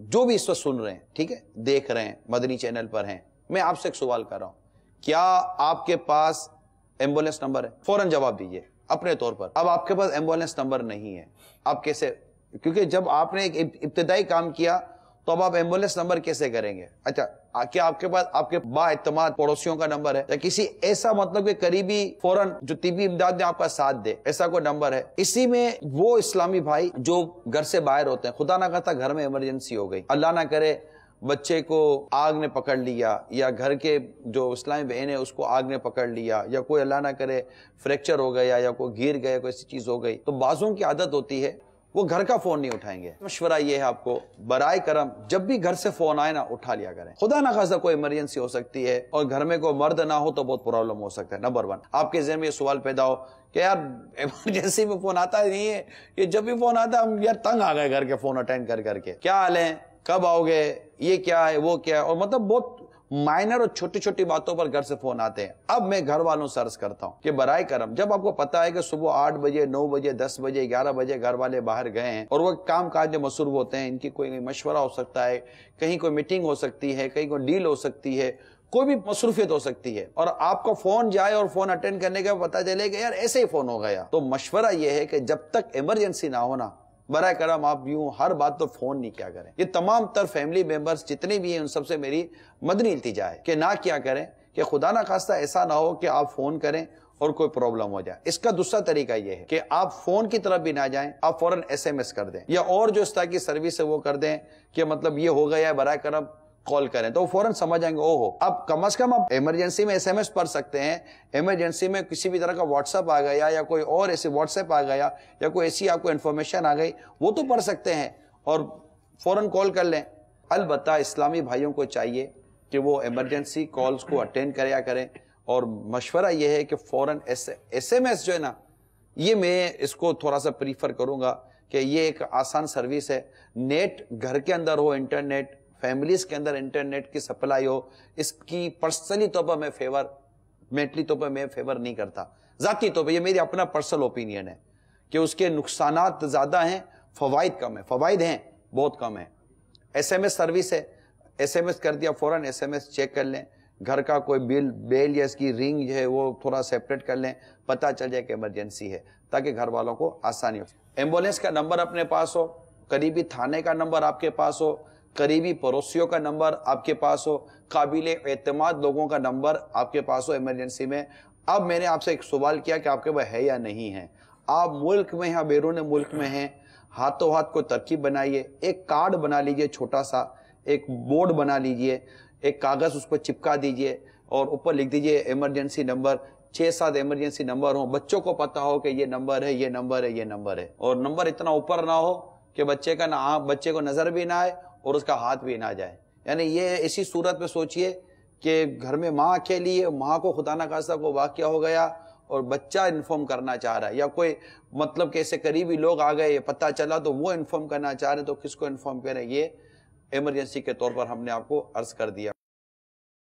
جو بھی اس وقت سن رہے ہیں, ٹھیک ہے, دیکھ رہے ہیں, مدنی چینل پر ہیں, میں آپ سے ایک سوال کر رہا ہوں, کیا آپ کے پاس ایمبولینس نمبر ہے؟ فوراً جواب دیجئے اپنے طور پر. اب آپ کے پاس ایمبولینس نمبر نہیں ہے, آپ کیسے, کیونکہ جب آپ نے ایک ابتدائی کام کیا تو اب آپ ایمبولینس نمبر کیسے کریں گے؟ اچھا, کیا آپ کے پاس آپ کے با اعتماد پڑوسیوں کا نمبر ہے, یا کسی ایسا مطلب کہ قریبی فوراً جو طبی امداد میں آپ کا ساتھ دے, ایسا کوئی نمبر ہے؟ اسی میں وہ اسلامی بھائی جو گھر سے باہر ہوتے ہیں, خدا نہ کرتا گھر میں ایمرجنسی ہو گئی, اللہ نہ کرے بچے کو آگ نے پکڑ لیا, یا گھر کے جو اسلامی بہن ہے اس کو آگ نے پکڑ لیا, یا کوئی اللہ نہ کرے فریکچر ہو گیا, یا کوئی گر گیا, کوئی ایسی چیز ہو گئی, تو بعضوں کی عادت ہوتی ہے وہ گھر کا فون نہیں اٹھائیں گے. مشورہ یہ ہے آپ کو, برائے کرم جب بھی گھر سے فون آئے نا, اٹھا لیا کریں. خدا نہ خواستہ کوئی ایمرجنسی ہو سکتی ہے اور گھر میں کوئی مرد نہ ہو تو بہت پرابلم ہو سکتا ہے. نمبر 1, آپ کے ذہن میں یہ سوال پیدا ہو کہ یار ایمرجنسی میں فون آتا ہی نہیں ہے, یہ جب بھی فون آتا ہے ہم یار تنگ آ گئے گھر کے فون اٹینڈ کر کے, کیا حال ہے, کب آؤ گے, یہ کیا ہے, وہ کیا ہے, اور مطلب بہت مائنر اور چھوٹی چھوٹی باتوں پر گھر سے فون آتے ہیں. اب میں گھر والوں سے عرض کرتا ہوں کہ برائے کرم جب آپ کو پتا ہے کہ صبح 8 بجے 9 بجے 10 بجے 11 بجے گھر والے باہر گئے ہیں اور وہ کام کاج میں مصروف ہوتے ہیں, ان کی کوئی مشورہ ہو سکتا ہے, کہیں کوئی میٹنگ ہو سکتی ہے, کہیں کوئی ڈیل ہو سکتی ہے, کوئی بھی مصروفیت ہو سکتی ہے, اور آپ کو فون جائے اور فون اٹینڈ کرنے کا پتا چلے کہ یار ایسے ہی فون ہو گیا, تو مشورہ یہ ہے کہ جب تک ایمرجنسی نہ ہونا برائے کرم آپ یوں ہر بات تو فون نہیں کیا کریں. یہ تمام تر فیملی ممبرز جتنے بھی ہیں ان سب سے میری مدنی التجا ہے کہ نہ کیا کریں, کہ خدا نہ خواستہ ایسا نہ ہو کہ آپ فون کریں اور کوئی پرابلم ہو جائے. اس کا دوسرا طریقہ یہ ہے کہ آپ فون کی طرف بھی نہ جائیں, آپ فوراً SMS کر دیں, یا اور جو اس طرح کی سروس ہے وہ کر دیں کہ مطلب یہ ہو گیا ہے برائے کرم کال کریں, تو وہ فوراً سمجھ جائیں گے او ہو. اب کم از کم آپ ایمرجنسی میں SMS پڑھ سکتے ہیں, ایمرجنسی میں کسی بھی طرح کا واٹس ایپ آ گیا یا کوئی اور ایسے واٹس ایپ آ گیا یا کوئی ایسی آپ کو انفارمیشن آ گئی, وہ تو پڑھ سکتے ہیں اور فوراً کال کر لیں. البتہ اسلامی بھائیوں کو چاہیے کہ وہ ایمرجنسی کالز کو اٹینڈ کریا کریں, اور مشورہ یہ ہے کہ فوراً SMS جو ہے نا, یہ میں اس کو تھوڑا سا پریفر کروں گا کہ یہ ایک آسان سروس ہے. نیٹ گھر کے اندر ہو, انٹرنیٹ فیملیز کے اندر انٹرنیٹ کی سپلائی ہو, اس کی پرسنلی طور پر میں فیور, مینٹلی طور پر میں فیور نہیں کرتا. ذاتی طور پر یہ میری اپنا پرسنل اوپینین ہے کہ اس کے نقصانات زیادہ ہیں, فوائد کم ہیں. فوائد ہیں بہت کم ہیں. SMS سروس ہے, SMS کر دیا, فوراً SMS چیک کر لیں, گھر کا کوئی بیل یا اس کی رنگ جو ہے وہ تھوڑا سیپریٹ کر لیں, پتہ چل جائے کہ ایمرجنسی ہے, تاکہ گھر والوں کو آسانی ہو. ایمبولینس کا نمبر اپنے پاس ہو, قریبی تھانے کا نمبر آپ کے پاس ہو, قریبی پڑوسیوں کا نمبر آپ کے پاس ہو, قابل اعتماد لوگوں کا نمبر آپ کے پاس ہو ایمرجنسی میں. اب میں نے آپ سے ایک سوال کیا کہ آپ کے پاس ہے یا نہیں ہے. آپ ملک میں یا بیرون ملک میں ہیں, ہاتھوں ہاتھ کو ترکیب بنائیے, ایک کارڈ بنا لیجئے چھوٹا سا, ایک بورڈ بنا لیجئے, ایک کاغذ اس پر چپکا دیجئے اور اوپر لکھ دیجئے ایمرجنسی نمبر. 6-7 ایمرجنسی نمبر ہوں, بچوں کو پتا ہو کہ یہ نمبر ہے, یہ نمبر ہے, یہ نمبر ہے, اور نمبر اتنا اوپر نہ ہو کہ بچے کو نظر بھی نہ آئے اور اس کا ہاتھ بھی نہ جائے. یعنی یہ ایسی صورت میں سوچئے کہ گھر میں ماں اکیلی ہے, ماں کو خدا نہ خواستہ کو واقعہ ہو گیا اور بچہ انفارم کرنا چاہ رہا ہے, یا کوئی مطلب کہ ایسے قریبی لوگ آ گئے, پتہ چلا تو وہ انفارم کرنا چاہ رہے ہیں, تو کس کو انفارم کریں. یہ ایمرجنسی کے طور پر ہم نے آپ کو عرض کر دیا.